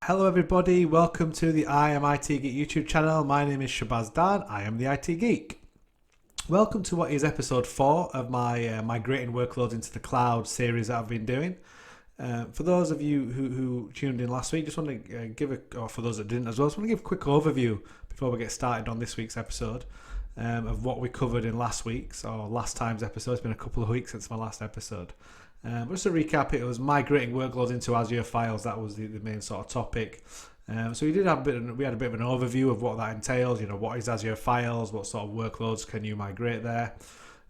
Hello everybody, welcome to the I Am IT Geek YouTube channel. My name is Shabazz Dan, I am the IT Geek. Welcome to what is episode 4 of my Migrating Workloads into the Cloud series that I've been doing. For those of you who tuned in last week, just want to or for those that didn't as well, just want to give a quick overview before we get started on this week's episode of what we covered in last week's or last time's episode. It's been a couple of weeks since my last episode. Just to recap, it was migrating workloads into Azure files. That was the main sort of topic. So we had a bit of an overview of what that entails. You know, what is Azure files? What sort of workloads can you migrate there?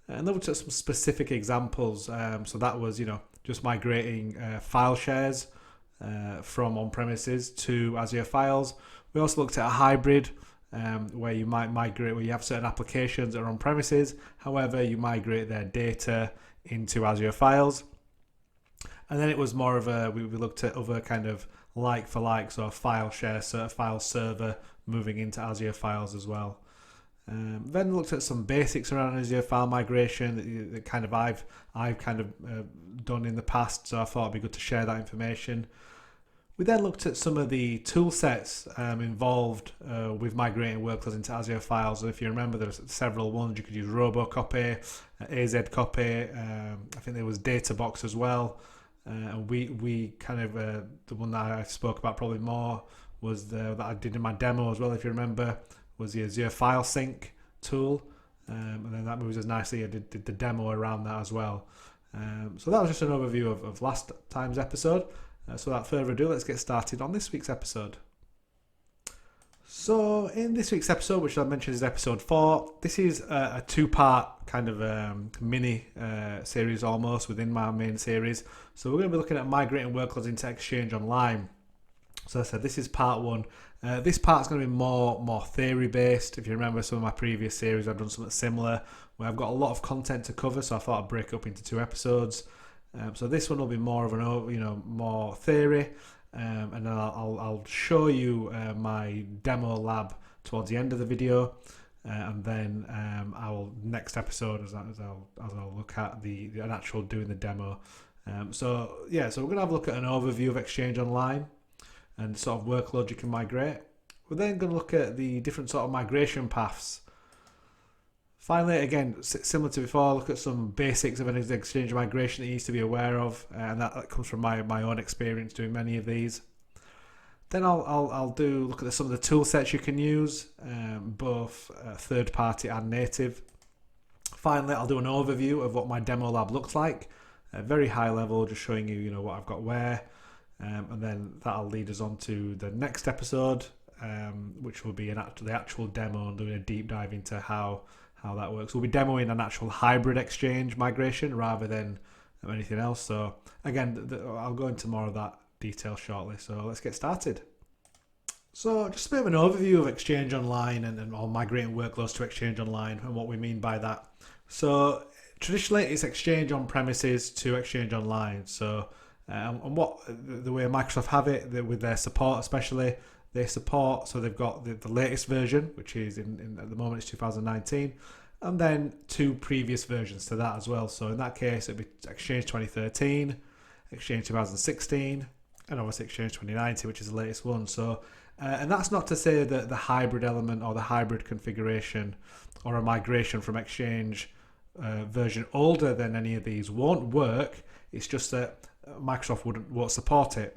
And then we took some specific examples. So that was, just migrating file shares from on-premises to Azure files. We also looked at a hybrid where you might migrate, where you have certain applications that are on-premises. However, you migrate their data into Azure files. And then it was more of we looked at other kind of like for like, so file share, file server moving into Azure files as well. Then looked at some basics around Azure file migration that kind of I've done in the past, so I thought it'd be good to share that information. We then looked at some of the tool sets involved with migrating workloads into Azure files. So if you remember, there's several ones. You could use RoboCopy, AZCopy, I think there was DataBox as well. And we kind of, the one that I spoke about probably more was that I did in my demo as well, if you remember, was the Azure File Sync tool. And then that moves as nicely. I did the demo around that as well. So that was just an overview of last time's episode. So without further ado, let's get started on this week's episode. So in this week's episode, which I mentioned is episode 4, this is a two-part kind of mini series almost within my main series. So we're going to be looking at migrating workloads into Exchange Online. So as I said, this is part 1. This part's going to be more theory-based. If you remember some of my previous series, I've done something similar where I've got a lot of content to cover, so I thought I'd break up into 2 episodes. So this one will be more of an, more theory. And then I'll show you my demo lab towards the end of the video, and then I'll next episode as I'll look at the actual doing the demo. So we're gonna have a look at an overview of Exchange Online and sort of workloads you can migrate. We're then going to look at the different sort of migration paths. Finally, again, similar to before, look at some basics of an Exchange migration that you need to be aware of, and that comes from my own experience doing many of these. Then I'll look at some of the tool sets you can use, both third party and native. Finally, I'll do an overview of what my demo lab looks like, very high level, just showing you what I've got where, and then that'll lead us on to the next episode, which will be the actual demo and doing a deep dive into how that works. We'll be demoing an actual hybrid Exchange migration rather than anything else. So again, I'll go into more of that detail shortly. So let's get started. So just a bit of an overview of Exchange Online and all migrating workloads to Exchange Online and what we mean by that. So traditionally, it's Exchange on premises to Exchange Online. So and what the way Microsoft have it with their support, especially. They support, so they've got the latest version, which is in at the moment it's 2019, and then 2 previous versions to that as well. So in that case, it'd be Exchange 2013, Exchange 2016, and obviously Exchange 2019, which is the latest one. So, and that's not to say that the hybrid element or the hybrid configuration or a migration from Exchange version older than any of these won't work. It's just that Microsoft won't support it.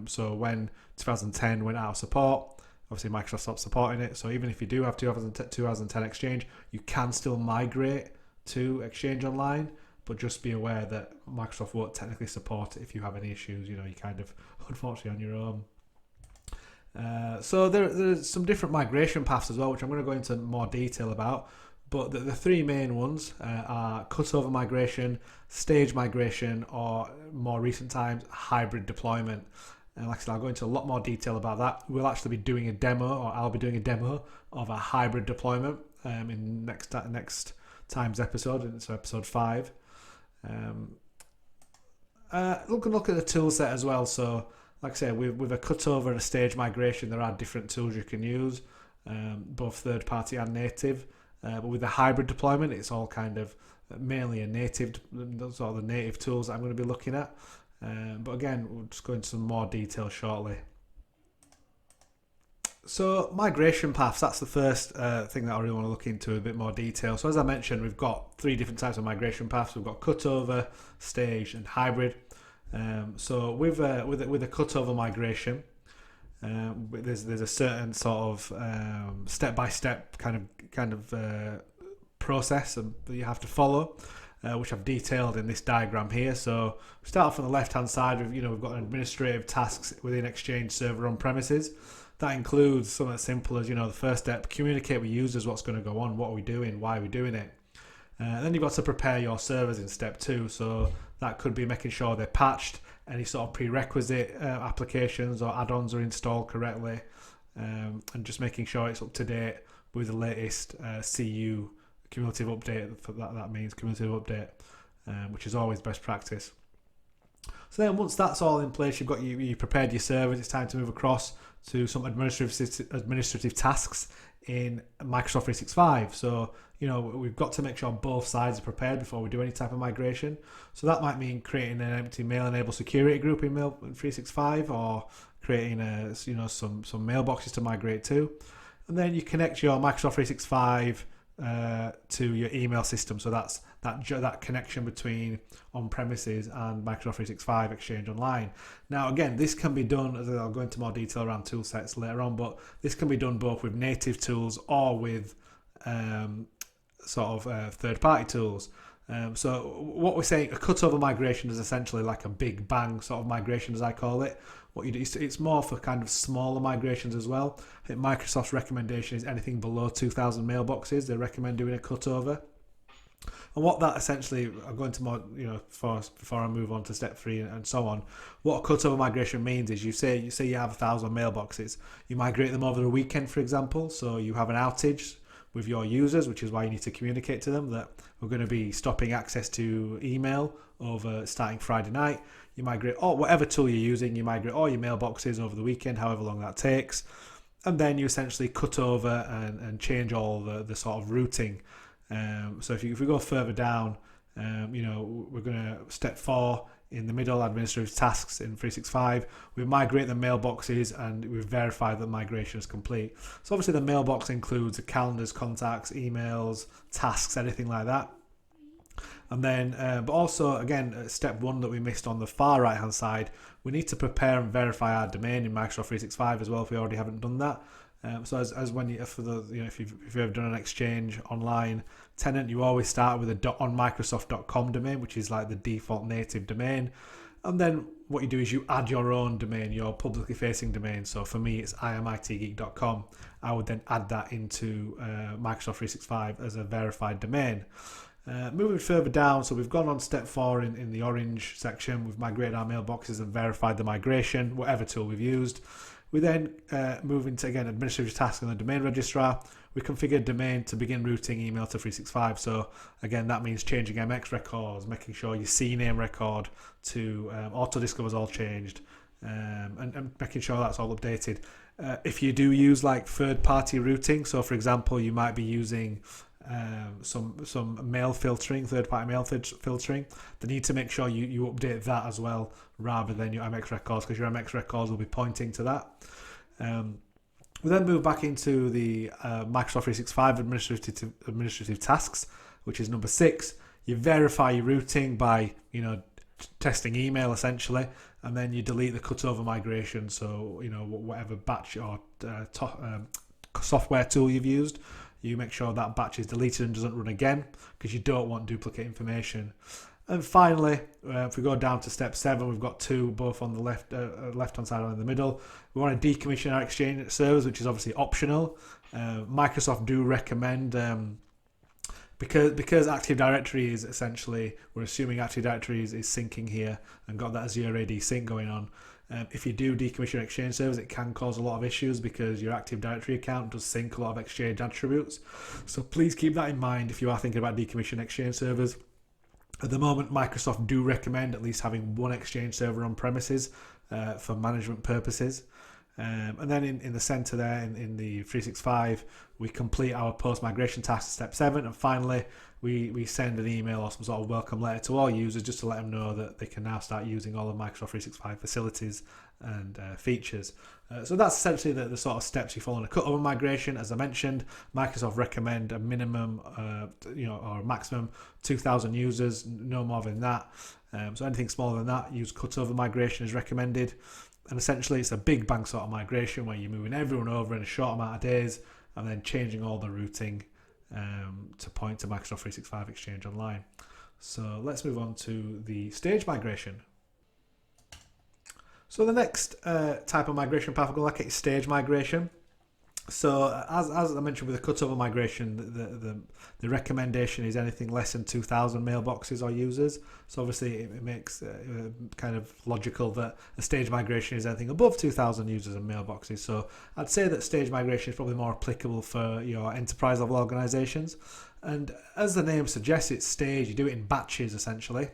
So when 2010 went out of support, obviously Microsoft stopped supporting it. So even if you do have 2010 Exchange, you can still migrate to Exchange Online, but just be aware that Microsoft won't technically support it if you have any issues. You're kind of unfortunately on your own. So there's some different migration paths as well, which I'm going to go into more detail about. But the 3 main ones are Cutover Migration, Stage Migration, or more recent times, Hybrid Deployment. And like I said, I'll go into a lot more detail about that. We'll actually be doing a demo, or I'll be doing a demo of a hybrid deployment in next time's episode, so episode 5. Look at the tool set as well. So like I say, with a Cutover and a Stage Migration, there are different tools you can use, both third party and native. But with the hybrid deployment, it's all kind of mainly a native, those are the native tools that I'm going to be looking at. But again, we'll just go into some more detail shortly. So migration paths, that's the first thing that I really want to look into in a bit more detail. So as I mentioned, we've got three different types of migration paths. We've got cutover, staged, and hybrid. So with a cutover migration, there's a certain sort of step-by-step kind of process that you have to follow, which I've detailed in this diagram here. So we start off on the left-hand side. We've got administrative tasks within Exchange Server on premises. That includes something as simple as the first step: communicate with users what's going to go on, what are we doing, why are we doing it. Then you've got to prepare your servers in step 2. So that could be making sure they're patched, any sort of prerequisite applications or add-ons are installed correctly, and just making sure it's up to date with the latest CU cumulative update. That means cumulative update, which is always best practice. So then once that's all in place, you prepared your servers, it's time to move across to some administrative tasks in Microsoft 365. So we've got to make sure both sides are prepared before we do any type of migration. So that might mean creating an empty mail-enabled security group in 365, or creating some mailboxes to migrate to, and then you connect your Microsoft 365 to your email system. So that's that connection between on-premises and Microsoft 365 Exchange Online. Now again, this can be done, as I'll go into more detail around tool sets later on, but this can be done both with native tools or with third-party tools. So what we're saying, a cutover migration is essentially like a big bang sort of migration, as I call it. What you do, it's more for kind of smaller migrations as well. I think Microsoft's recommendation is anything below 2,000 mailboxes. They recommend doing a cutover. And what that essentially, I'll go into more, before I move on to step 3 and so on. What a cutover migration means is you say you have 1,000 mailboxes. You migrate them over the weekend, for example. So you have an outage with your users, which is why you need to communicate to them that we're going to be stopping access to email over starting Friday night. You migrate whatever tool you're using, you migrate all your mailboxes over the weekend, however long that takes. And then you essentially cut over and change all the sort of routing. So if we go further down, we're going to step 4 in the middle, administrative tasks in 365. We migrate the mailboxes and we verify that migration is complete. So obviously the mailbox includes the calendars, contacts, emails, tasks, anything like that. And then, but also again, step 1 that we missed on the far right hand side, we need to prepare and verify our domain in Microsoft 365 as well if we already haven't done that. So as when if you've ever done an Exchange Online tenant, you always start with a .onmicrosoft.com domain, which is like the default native domain. And then what you do is you add your own domain, your publicly facing domain. So for me, it's imitgeek.com. I would then add that into Microsoft 365 as a verified domain. Moving further down, so we've gone on step 4 in the orange section. We've migrated our mailboxes and verified the migration, whatever tool we've used. We then move into, again, administrative tasks in the domain registrar. We configure domain to begin routing email to 365. So again, that means changing MX records, making sure your CNAME record to auto-discover is all changed, and making sure that's all updated. If you do use like third-party routing, so for example, you might be using some mail filtering, third-party mail filtering, then you need to make sure you update that as well, rather than your MX records, because your MX records will be pointing to that. We then move back into the Microsoft 365 administrative tasks, which is number 6. You verify your routing by testing email essentially, and then you delete the cutover migration. So whatever batch or software tool you've used, you make sure that batch is deleted and doesn't run again, because you don't want duplicate information. And finally, if we go down to step 7, we've got 2 both on the left-hand side and in the middle. We want to decommission our Exchange servers, which is obviously optional. Microsoft do recommend, because Active Directory is essentially, we're assuming Active Directory is syncing here and got that Azure AD sync going on. If you do decommission Exchange servers, it can cause a lot of issues because your Active Directory account does sync a lot of Exchange attributes. So please keep that in mind if you are thinking about decommissioning Exchange servers. At the moment, Microsoft do recommend at least having one Exchange server on premises for management purposes. And then in the center there, in the 365, we complete our post-migration task, step 7, and finally we send an email or some sort of welcome letter to all users just to let them know that they can now start using all of Microsoft 365 facilities and features. So that's essentially the sort of steps you follow in a cutover migration. As I mentioned, Microsoft recommend a minimum, or a maximum 2,000 users, no more than that. So anything smaller than that, use cutover migration is recommended. And essentially, it's a big bang sort of migration where you're moving everyone over in a short amount of days and then changing all the routing to point to Microsoft 365 Exchange Online. So let's move on to the stage migration. So the next type of migration path we're going to look at is stage migration. So as I mentioned with the cutover migration, the recommendation is anything less than 2,000 mailboxes or users. So obviously it makes kind of logical that a stage migration is anything above 2,000 users and mailboxes. So I'd say that stage migration is probably more applicable for your enterprise level organizations. And as the name suggests, it's staged. You do it in batches essentially.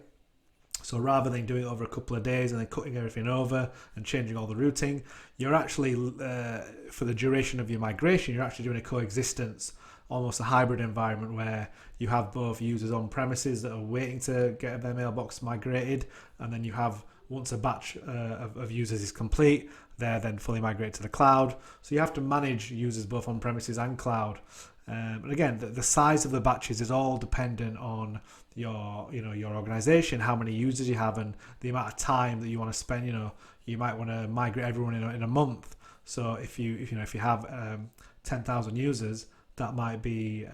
So rather than doing it over a couple of days and then cutting everything over and changing all the routing, you're actually, for the duration of your migration, you're actually doing a coexistence, almost a hybrid environment where you have both users on premises that are waiting to get their mailbox migrated, and then you have, once a batch of users is complete, they're then fully migrated to the cloud. So you have to manage users both on premises and cloud. And again, the size of the batches is all dependent on your organization, how many users you have, and the amount of time that you want to spend. You might want to migrate everyone in a month. So if you have 10,000 users, that might be,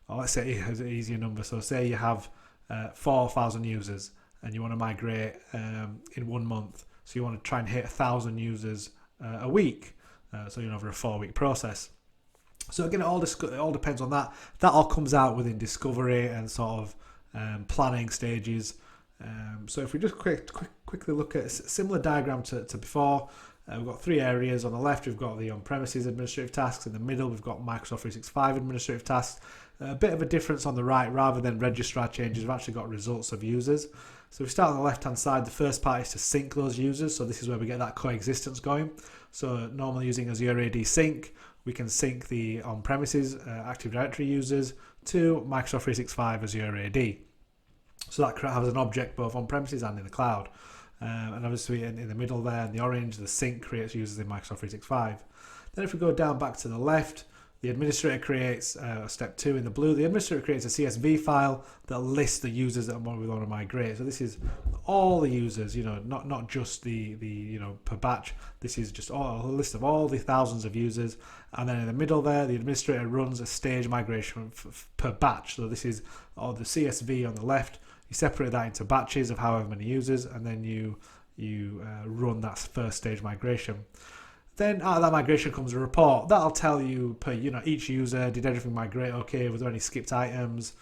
let's say it's an easier number. So say you have 4,000 users and you want to migrate in 1 month. So you want to try and hit 1,000 users a week. So over a 4-week process. So again, it all depends on that. That all comes out within discovery and sort of planning stages. So if we just quickly look at a similar diagram to before, we've got 3 areas. On the left, we've got the on-premises administrative tasks. In the middle, we've got Microsoft 365 administrative tasks. A bit of a difference on the right. Rather than registrar changes, we've actually got results of users. So if we start on the left-hand side, the first part is to sync those users. So this is where we get that coexistence going. So normally using Azure AD Sync, we can sync the on-premises Active Directory users to Microsoft 365 Azure AD. So that has an object both on-premises and in the cloud. And obviously in the middle there, in the orange, the sync creates users in Microsoft 365. Then if we go down back to the left, the administrator creates, step 2 in the blue, the administrator creates a CSV file that lists the users that we want to migrate. So this is all the users, not just the per batch. This is just a list of all the thousands of users. And then in the middle there, the administrator runs a stage migration per batch. So this is all the CSV on the left. You separate that into batches of however many users, and then you run that first stage migration. Then out of that migration comes a report. That'll tell you per each user, did everything migrate okay? Was there any skipped items?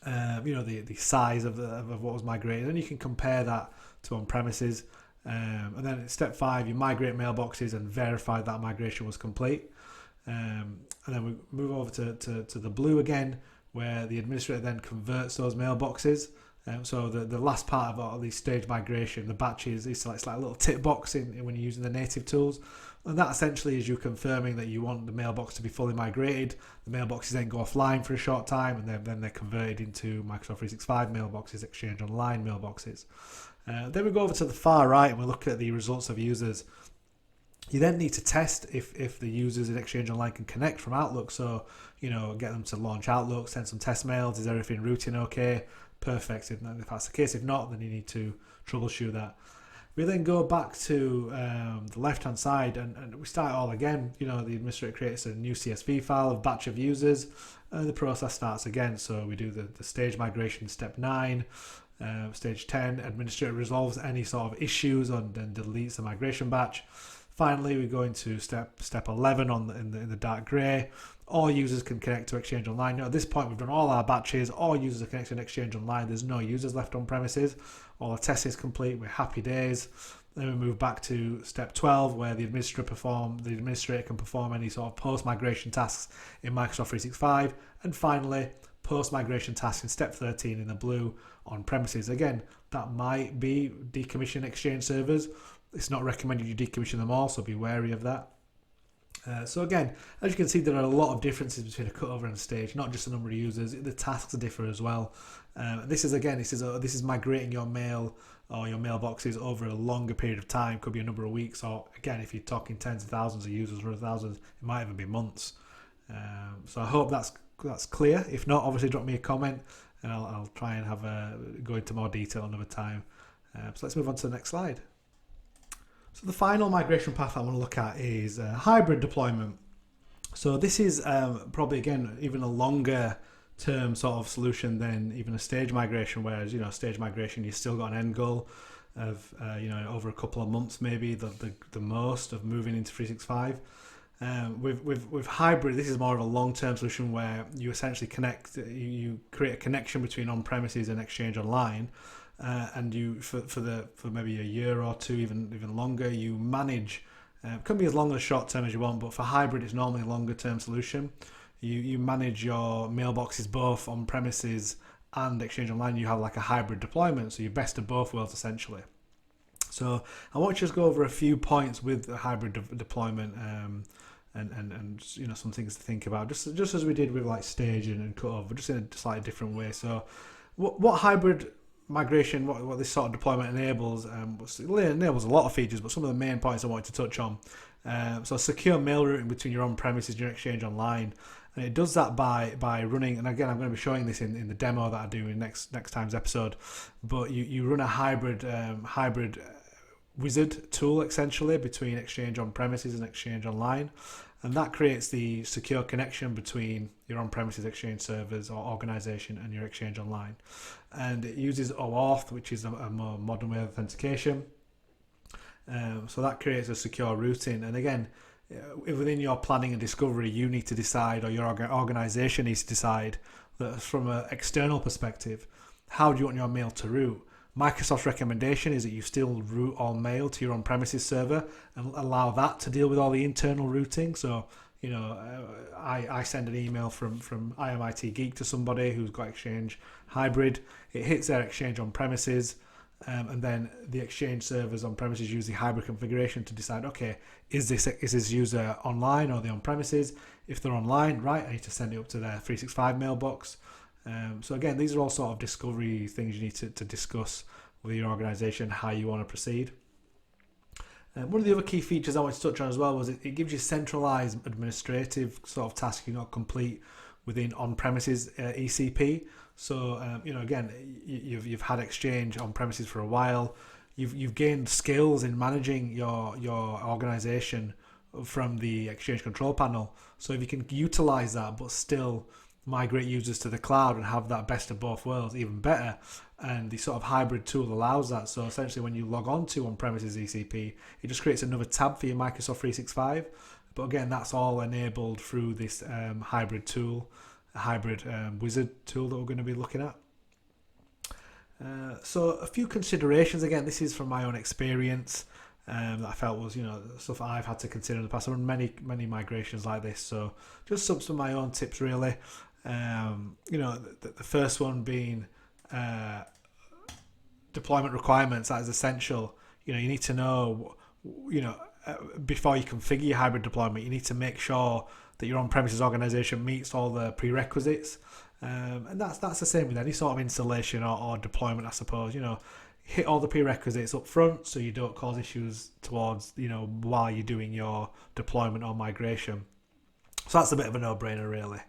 The size of what was migrated, and you can compare that to on premises. And then at step 5, you migrate mailboxes and verify that migration was complete. And then we move over to the blue again, where the administrator then converts those mailboxes. So the last part of all these stage migration, the batches, it's like a little tick box in when you're using the native tools. And that essentially is you confirming that you want the mailbox to be fully migrated. The mailboxes then go offline for a short time, and then they're converted into Microsoft 365 mailboxes, Exchange Online mailboxes. Then we go over to the far right and we look at the results of users. You then need to test if the users in Exchange Online can connect from Outlook. So, get them to launch Outlook, send some test mails. Is everything routing okay? Perfect. If that's the case, if not, then you need to troubleshoot that. We then go back to the left-hand side and we start all again. The administrator creates a new CSV file, a batch of users, and the process starts again. So we do the stage migration, step 9, stage 10. Administrator resolves any sort of issues and then deletes the migration batch. Finally, we go into step 11 in the dark grey. All users can connect to Exchange Online. Now, at this point, we've done all our batches. All users are connected to Exchange Online. There's no users left on premises. All the testing is complete. We're happy days. Then we move back to step 12, where the administrator can perform any sort of post-migration tasks in Microsoft 365. And finally, post-migration tasks in step 13 in the blue on premises. Again, that might be decommission Exchange servers, it's not recommended you decommission them all, so be wary of that. So again, as you can see, there are a lot of differences between a cutover and a stage, not just the number of users, the tasks differ as well. This is migrating your mail or your mailboxes over a longer period of time, could be a number of weeks, or again, if you're talking tens of thousands of users or thousands, it might even be months. So I hope that's clear. If not, obviously drop me a comment and I'll try and go into more detail another time. So let's move on to the next slide. So the final migration path I want to look at is hybrid deployment. So this is probably, again, even a longer term sort of solution than even a stage migration, whereas, stage migration, you've still got an end goal of, over a couple of months, maybe the most of moving into 365. With hybrid, this is more of a long-term solution where you essentially you create a connection between on-premises and Exchange Online, and you for maybe a year or two, even longer, you manage. It can be as long or short term as you want, but for hybrid, it's normally a longer term solution. You manage your mailboxes both on premises and Exchange Online. You have like a hybrid deployment, so you're best of both worlds essentially. So I want to just go over a few points with the hybrid deployment, and some things to think about, just as we did with like staging and cutover, just in a slightly different way. So what hybrid migration, what this sort of deployment enables, it enables a lot of features, but some of the main points I wanted to touch on. So secure mail routing between your on-premises and your Exchange Online, and it does that by running. And again, I'm going to be showing this in the demo that I do in next time's episode. But you run a hybrid wizard tool essentially between Exchange on-premises and Exchange Online, and that creates the secure connection between your on-premises Exchange servers or organization and your Exchange Online. And it uses OAuth, which is a more modern way of authentication. So that creates a secure routing. And again, within your planning and discovery, you need to decide, or your organization needs to decide, that from an external perspective, how do you want your mail to route? Microsoft's recommendation is that you still route all mail to your on-premises server and allow that to deal with all the internal routing. So, I send an email from I am IT Geek to somebody who's got Exchange Hybrid. It hits their Exchange on-premises, and then the Exchange servers on-premises use the hybrid configuration to decide, okay, is this user online or the on-premises? If they're online, right, I need to send it up to their 365 mailbox. So again, these are all sort of discovery things you need to discuss with your organization, how you want to proceed. One of the other key features I wanted to touch on as well was it gives you centralized administrative sort of tasks you not complete within on-premises ECP. So again, you've had Exchange on-premises for a while. You've gained skills in managing your organization from the Exchange control panel. So if you can utilize that but still migrate users to the cloud and have that best of both worlds, even better. And the sort of hybrid tool allows that. So essentially when you log on to on-premises ECP, it just creates another tab for your Microsoft 365. But again, that's all enabled through this hybrid tool, a hybrid wizard tool that we're going to be looking at. So a few considerations. Again, this is from my own experience. That I felt was, stuff I've had to consider in the past. I've run many migrations like this. So just some of my own tips really. The first one being deployment requirements. That is essential. You need to know, before you configure your hybrid deployment, you need to make sure that your on-premises organization meets all the prerequisites. And that's the same with any sort of installation or deployment, I suppose. Hit all the prerequisites up front so you don't cause issues towards, while you're doing your deployment or migration. So that's a bit of a no-brainer, really.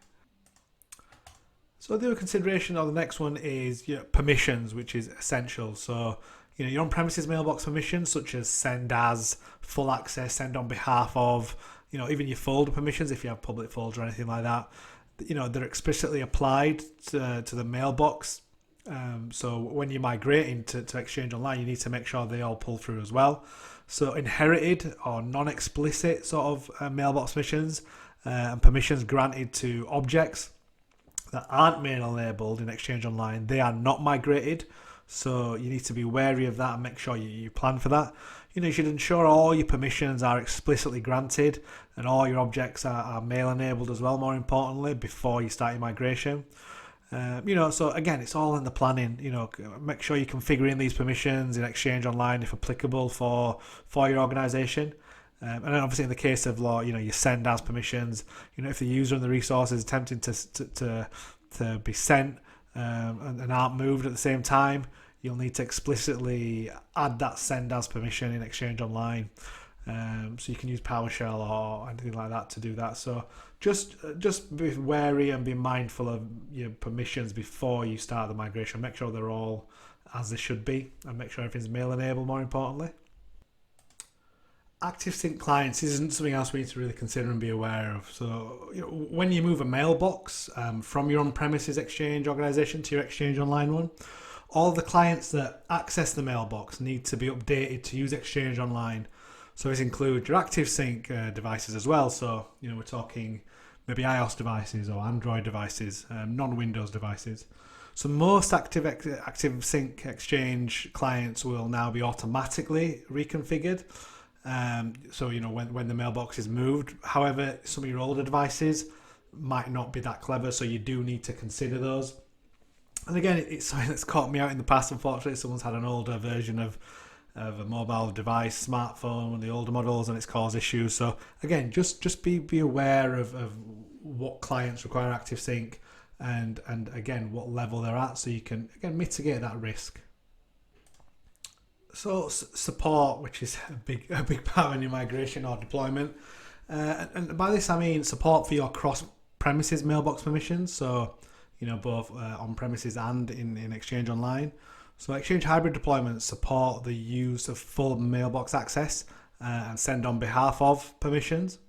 So the other consideration, or the next one, is permissions, which is essential. So your on-premises mailbox permissions, such as send as, full access, send on behalf of, even your folder permissions, if you have public folders or anything like that, they're explicitly applied to the mailbox. So when you're migrating to Exchange Online, you need to make sure they all pull through as well. So inherited or non-explicit sort of mailbox permissions and permissions granted to objects that aren't mail enabled in Exchange Online, they are not migrated. So you need to be wary of that and make sure you plan for that. You should ensure all your permissions are explicitly granted and all your objects are mail enabled as well, more importantly, before you start your migration. So again, it's all in the planning. Make sure you configure in these permissions in Exchange Online if applicable for your organization. And then obviously in the case of law, you send as permissions. If the user and the resource is attempting to be sent and aren't moved at the same time, you'll need to explicitly add that send as permission in Exchange Online. So you can use PowerShell or anything like that to do that. So just be wary and be mindful of your permissions before you start the migration. Make sure they're all as they should be, and make sure everything's mail enabled, more importantly. Active sync clients isn't something else we need to really consider and be aware of. So when you move a mailbox from your on-premises Exchange organization to your Exchange Online one, all the clients that access the mailbox need to be updated to use Exchange Online. So this includes your active sync devices as well. So we're talking maybe iOS devices or Android devices, non-Windows devices. So most active sync Exchange clients will now be automatically reconfigured. So when the mailbox is moved. However, some of your older devices might not be that clever, so you do need to consider those. And again, it's something that's caught me out in the past. Unfortunately, someone's had an older version of a mobile device, smartphone, one of the older models, and it's caused issues. So again, just be aware of what clients require active sync and again what level they're at, so you can again mitigate that risk. So support, which is a big part of your migration or deployment, and by this I mean support for your cross-premises mailbox permissions. So both on premises and in Exchange Online. So Exchange Hybrid deployments support the use of full mailbox access and send on behalf of permissions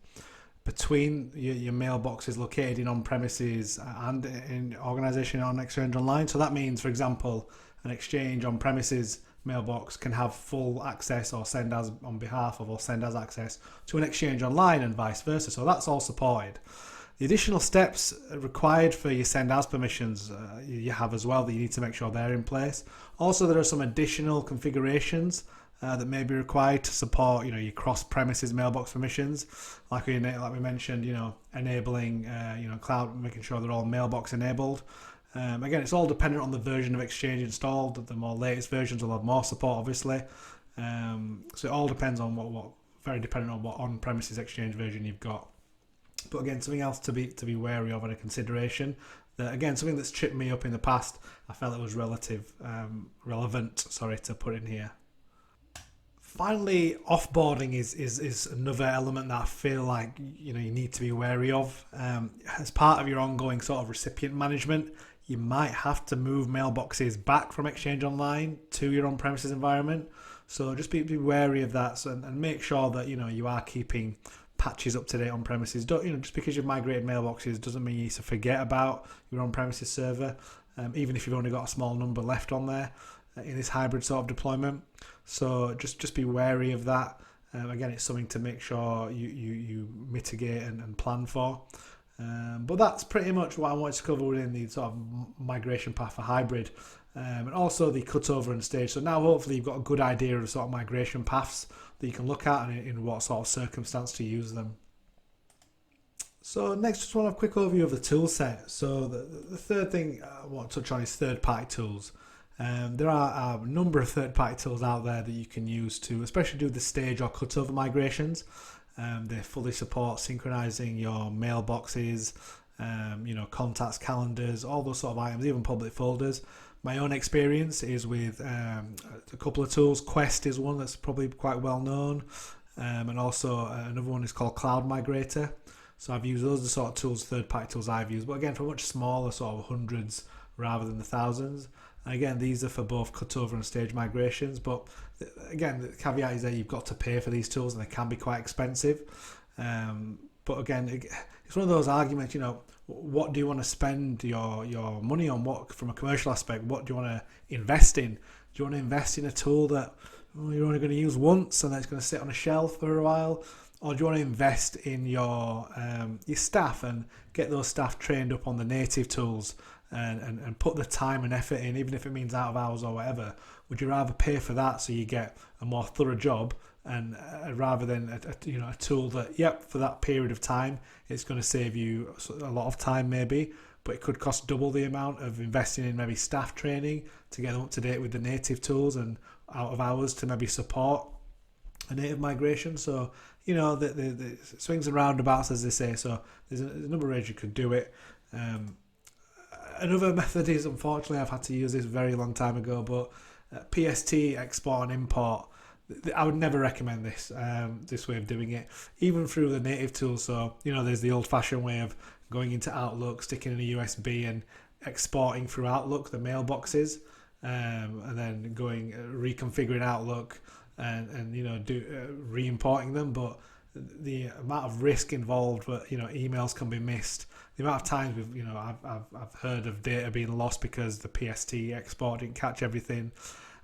between your mailboxes located in on-premises and in organization on Exchange Online. So that means, for example, an Exchange on-premises mailbox can have full access or send as on behalf of or send as access to an Exchange Online and vice versa. So that's all supported. The additional steps required for your send as permissions you have as well that you need to make sure they're in place. Also, there are some additional configurations that may be required to support your cross-premises mailbox permissions, like we mentioned, enabling cloud, making sure they're all mailbox enabled. Again, it's all dependent on the version of Exchange installed. The more latest versions will have more support, obviously. So it all depends on what very dependent on what on-premises Exchange version you've got. But again, something else to be wary of and a consideration. That again, something that's tripped me up in the past. I felt it was relevant to put in here. Finally, offboarding is another element that I feel like you need to be wary of. As part of your ongoing sort of recipient management, you might have to move mailboxes back from Exchange Online to your on-premises environment. So just be wary of that and make sure that you are keeping patches up to date on premises. Just because you've migrated mailboxes doesn't mean you need to forget about your on-premises server, even if you've only got a small number left on there in this hybrid sort of deployment. So just be wary of that. Again, it's something to make sure you mitigate and plan for. But that's pretty much what I wanted to cover within the sort of migration path for hybrid, and also the cutover and stage. So now hopefully you've got a good idea of sort of migration paths that you can look at and in what sort of circumstance to use them. So next, just want to have a quick overview of the tool set. So the third thing I want to touch on is third-party tools. There are a number of third-party tools out there that you can use to especially do the stage or cutover migrations. They fully support synchronizing your mailboxes, contacts, calendars, all those sort of items, even public folders. My own experience is with a couple of tools. Quest is one that's probably quite well known, and also another one is called Cloud Migrator. So I've used those, the sort of tools, third-party tools I've used, but again for much smaller, sort of hundreds rather than the thousands. And again, these are for both cutover and stage migrations, but again, the caveat is that you've got to pay for these tools and they can be quite expensive. But again, it's one of those arguments, what do you want to spend your money on? What, from a commercial aspect, what do you want to invest in? Do you want to invest in a tool that you're only going to use once and then it's going to sit on a shelf for a while? Or do you want to invest in your staff and get those staff trained up on the native tools and put the time and effort in, even if it means out of hours or whatever? Would you rather pay for that so you get a more thorough job, and rather than a tool that, for that period of time, it's going to save you a lot of time maybe, but it could cost double the amount of investing in maybe staff training to get them up to date with the native tools and out of hours to maybe support a native migration. So, the swings and roundabouts, as they say. So there's a number of ways you could do it. Another method is, unfortunately, I've had to use this a very long time ago, but PST, export and import. I would never recommend this way of doing it, even through the native tools. So, there's the old-fashioned way of going into Outlook, sticking in a USB and exporting through Outlook the mailboxes, and then reconfiguring Outlook and re-importing them. But the amount of risk involved, emails can be missed. The amount of times I've heard of data being lost because the PST export didn't catch everything.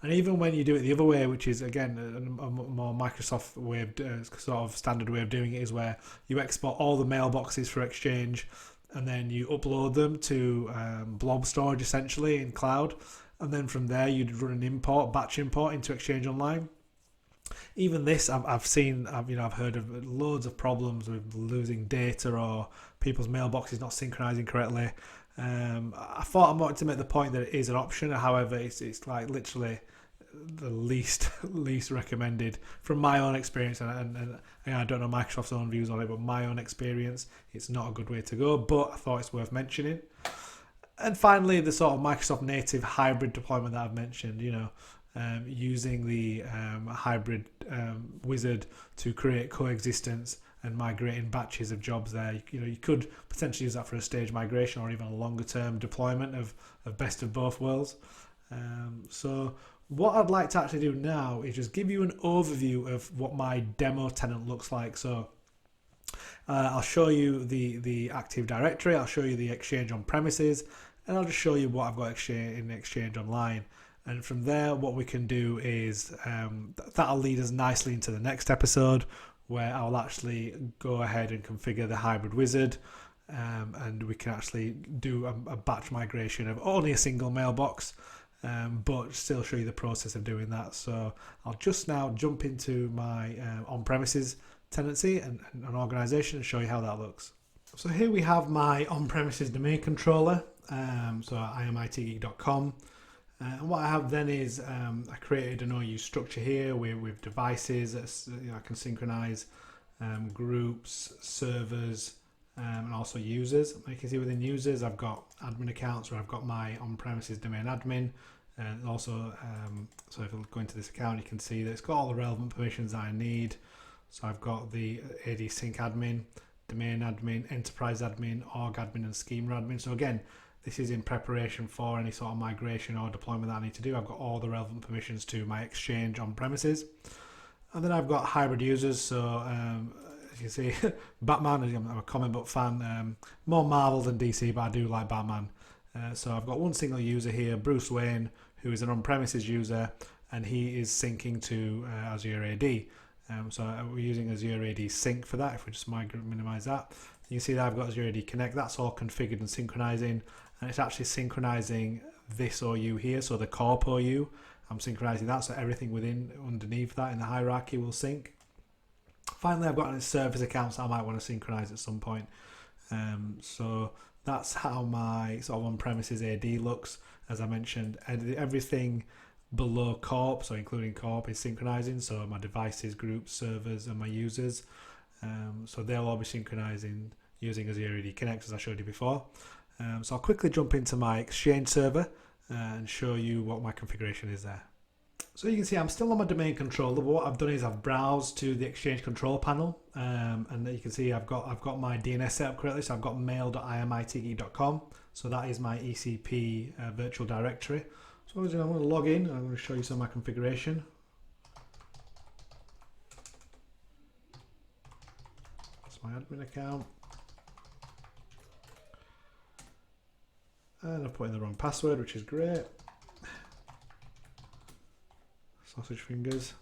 And even when you do it the other way, which is again a more Microsoft way of sort of standard way of doing it, is where you export all the mailboxes for Exchange, and then you upload them to blob storage essentially in cloud, and then from there you'd run an batch import into Exchange Online. Even this, I've heard of loads of problems with losing data or people's mailboxes not synchronizing correctly. I thought I wanted to make the point that it is an option. However, it's like literally the least recommended from my own experience, and I don't know Microsoft's own views on it, but my own experience, it's not a good way to go. But I thought it's worth mentioning. And finally, the sort of Microsoft native hybrid deployment that I've mentioned, using the hybrid wizard to create coexistence and migrating batches of jobs there. You could potentially use that for a stage migration or even a longer term deployment of best of both worlds. So what I'd like to actually do now is just give you an overview of what my demo tenant looks like. So I'll show you the Active Directory, I'll show you the Exchange on premises, and I'll just show you what I've got in Exchange Online. And from there, what we can do is that'll lead us nicely into the next episode, where I'll actually go ahead and configure the hybrid wizard, and we can actually do a batch migration of only a single mailbox, but still show you the process of doing that. So I'll just now jump into my on-premises tenancy and an organization and show you how that looks. So here we have my on-premises domain controller, so imitgeek.com. And what I have then is I created an OU structure here with devices. I can synchronize groups, servers, and also users. You can see within users, I've got admin accounts where I've got my on-premises domain admin. And also, so if I go into this account, you can see that it's got all the relevant permissions that I need. So I've got the AD sync admin, domain admin, enterprise admin, org admin, and schema admin. So again, this is in preparation for any sort of migration or deployment that I need to do. I've got all the relevant permissions to my Exchange on premises. And then I've got hybrid users. So as you see, Batman, I'm a comic book fan, more Marvel than DC, but I do like Batman. So I've got one single user here, Bruce Wayne, who is an on-premises user, and he is syncing to Azure AD. So we're using Azure AD Sync for that. If we just minimize that, you can see that I've got Azure AD Connect. That's all configured and synchronizing. And it's actually synchronizing this OU here, so the corp OU. I'm synchronizing that, so everything underneath that in the hierarchy will sync. Finally, I've got a service accounts I might want to synchronize at some point. So that's how my sort of on-premises AD looks. As I mentioned, everything below corp, so including corp, is synchronizing. So my devices, groups, servers, and my users. So they'll all be synchronizing using Azure AD Connect, as I showed you before. So I'll quickly jump into my Exchange server and show you what my configuration is there. So you can see I'm still on my domain controller, but what I've done is I've browsed to the Exchange control panel, and you can see I've got my DNS set up correctly. So I've got mail.imitgeek.com. So that is my ECP virtual directory. So I'm going to log in and I'm going to show you some of my configuration. That's my admin account. And I've put in the wrong password, which is great. Sausage fingers.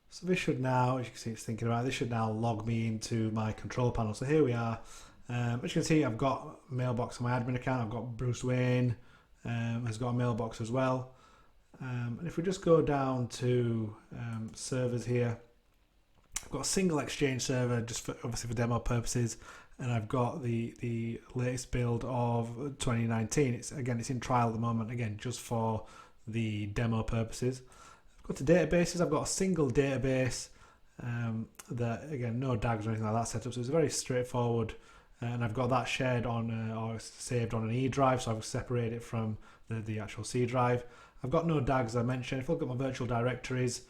So this should now, as you can see it's thinking about it, this should now log me into my control panel. So here we are. As you can see, I've got a mailbox on my admin account. I've got Bruce Wayne has got a mailbox as well. And if we just go down to servers here, I've got a single Exchange server, just obviously for demo purposes, and I've got the latest build of 2019. It's in trial at the moment, again just for the demo purposes. I've got to databases. I've got a single database that, again, no DAGs or anything like that set up, so it's very straightforward. And I've got that shared on or saved on an E drive, so I've separated it from the actual C drive. I've got no DAGs, as I mentioned. If I look at my virtual directories,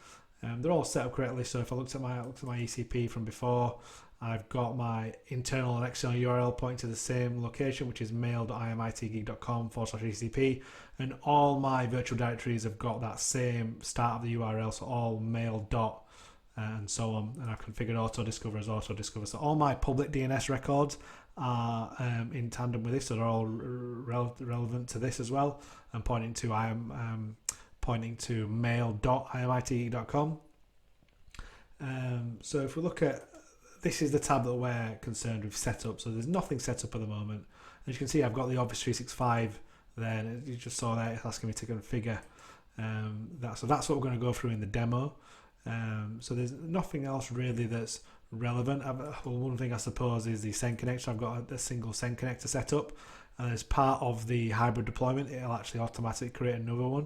they're all set up correctly. So if I looked at my ECP from before, I've got my internal and external URL pointing to the same location, which is mail.imitgeek.com/ECP, and all my virtual directories have got that same start of the URL, so all mail dot and so on. And I've configured auto discover as auto discover, so all my public DNS records are in tandem with this, so they're all relevant to this as well, and pointing to mail.imitgeek.com. So if we look at, this is the tab that we're concerned with set up, so there's nothing set up at the moment. As you can see, I've got the Office 365 there, and you just saw there, it's asking me to configure that. So that's what we're going to go through in the demo. So there's nothing else really that's relevant. One thing I suppose is the send connector. I've got a single send connector set up, and as part of the hybrid deployment, it'll actually automatically create another one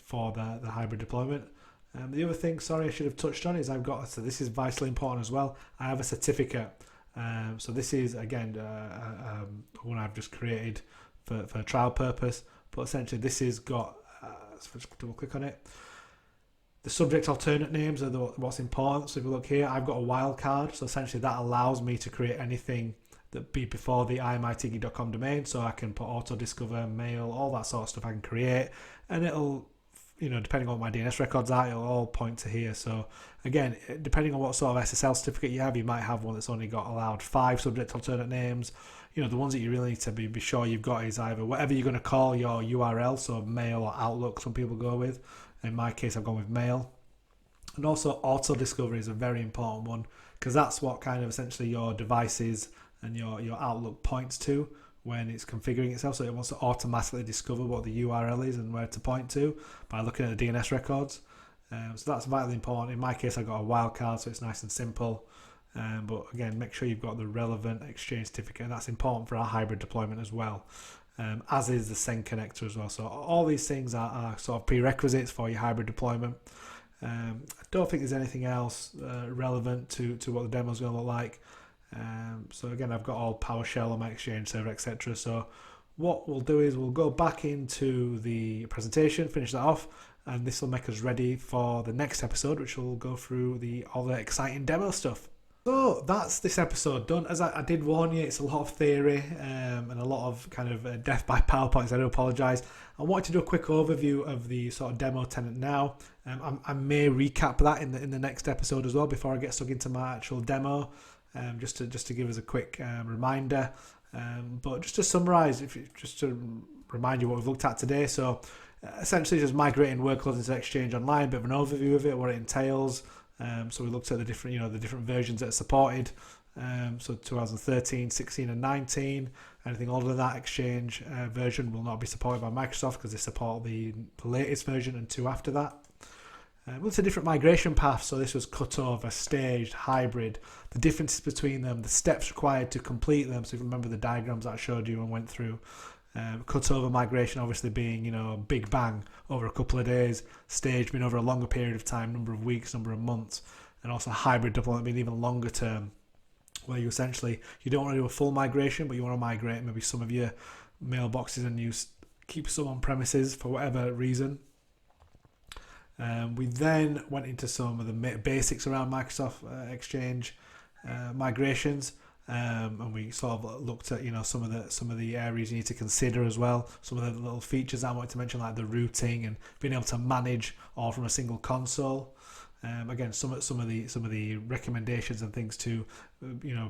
for the hybrid deployment. The other thing, sorry, I should have touched on is so this is vitally important as well. I have a certificate. So this is, again, one I've just created for a trial purpose. But essentially this has got, so just double click on it. The subject alternate names are what's important. So if you look here, I've got a wildcard. So essentially that allows me to create anything that be before the imitgeek.com domain. So I can put auto discover, mail, all that sort of stuff I can create. And it'll, depending on what my DNS records are, it'll all point to here. So again, depending on what sort of SSL certificate you have, you might have one that's only got allowed 5 subject alternate names. The ones that you really need to be sure you've got is either whatever you're going to call your URL, so mail or Outlook, some people go with. In my case, I've gone with mail. And also auto discovery is a very important one, because that's what kind of essentially your devices and your Outlook points to when it's configuring itself. So it wants to automatically discover what the URL is and where to point to by looking at the DNS records. So that's vitally important. In my case, I got a wildcard, so it's nice and simple. But again, make sure you've got the relevant Exchange certificate, and that's important for our hybrid deployment as well, as is the send connector as well. So all these things are sort of prerequisites for your hybrid deployment. I don't think there's anything else relevant to what the demo is going to look like. So again, I've got all PowerShell on my Exchange server, etc. So what we'll do is we'll go back into the presentation, finish that off, and this will make us ready for the next episode, which will go through all the exciting demo stuff. So that's this episode done. As I did warn you, it's a lot of theory and a lot of kind of death by PowerPoints. I do apologise. I wanted to do a quick overview of the sort of demo tenant now. I may recap that in the next episode as well before I get stuck into my actual demo, just to give us a quick reminder. But just to summarise, just to remind you what we've looked at today. So essentially, just migrating workloads into Exchange Online, bit of an overview of it, what it entails. So we looked at the different versions that are supported. So 2013, 16 and 19. Anything older than that Exchange version will not be supported by Microsoft, because they support the latest version and 2 after that. We looked at different migration paths. So this was cutover, staged, hybrid, the differences between them, the steps required to complete them. So if you remember the diagrams that I showed you and went through. Cutover migration obviously being, big bang over a couple of days, staged being over a longer period of time, number of weeks, number of months, and also hybrid deployment being even longer term, where you don't want to do a full migration, but you want to migrate maybe some of your mailboxes and you keep some on premises for whatever reason. We then went into some of the basics around Microsoft Exchange migrations. And we sort of looked at some of the areas you need to consider as well, some of the little features I wanted to mention, like the routing and being able to manage all from a single console. Again, some of the recommendations and things to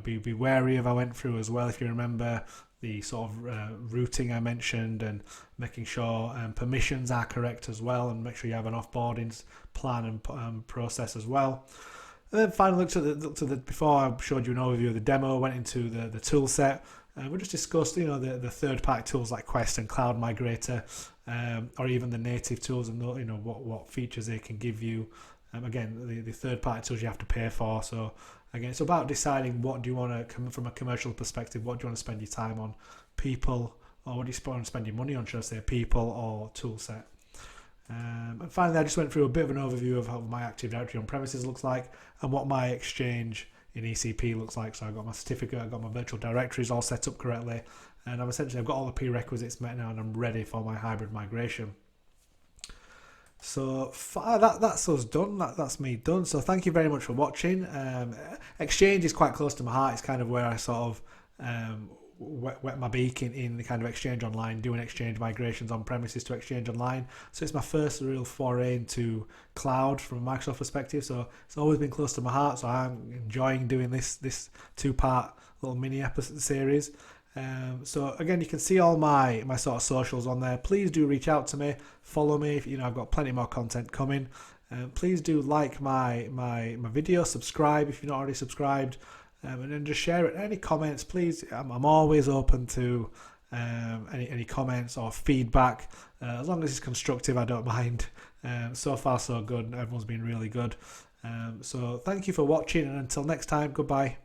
be wary of I went through as well. If you remember the sort of routing I mentioned, and making sure permissions are correct as well, and make sure you have an offboarding plan and process as well. And then finally looked at the before I showed you an overview of the demo, went into the tool set, and we just discussed the third-party tools like Quest and Cloud Migrator, or even the native tools, and what features they can give you, Again, the third party tools you have to pay for. So again, it's about deciding what do you want to, from a commercial perspective, what do you want to spend your time on, people, or what do you want to spend your money on, should I say, people or Toolset. And finally, I just went through a bit of an overview of how my Active Directory on premises looks like and what my Exchange in ECP looks like. So I got my certificate, I got my virtual directories all set up correctly, and I've got all the prerequisites met now, and I'm ready for my hybrid migration. So that's us done. That's me done. So thank you very much for watching. Exchange is quite close to my heart. It's kind of where I sort of wet my beak in the kind of Exchange Online, doing Exchange migrations on premises to Exchange Online. So it's my first real foray into cloud from a Microsoft perspective. So it's always been close to my heart. So I'm enjoying doing this two-part little mini episode series. So again, you can see all my sort of socials on there. Please do reach out to me, follow me. I've got plenty more content coming. Please do like my video, subscribe if you're not already subscribed, and then just share it. Any comments, please. I'm always open to any comments or feedback. As long as it's constructive, I don't mind. So far so good. Everyone's been really good. So thank you for watching, and until next time, goodbye.